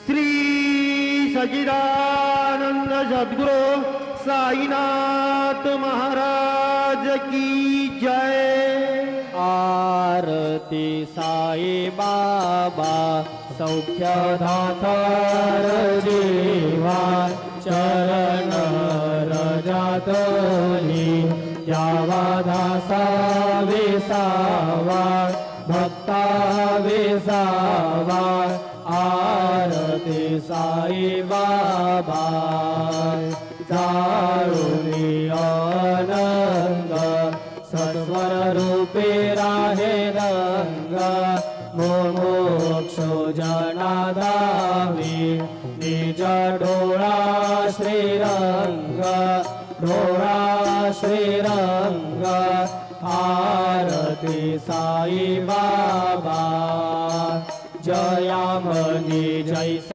श्री सच्चिदानंद सद्गुरु साईनाथ महाराज की जय। आरती साई बाबा सौख्यदातार जीवा चरण रजातली यावा दासा वेसावा भक्ता वेसावा। आरती साई बाबा जाळुनी आनंद सत्वर रूपे राहे रंग मोक्षो जनादावी निज डोळा श्रीरंग डोळा श्रीरंग। आरती साई बाबा जयामनी जय।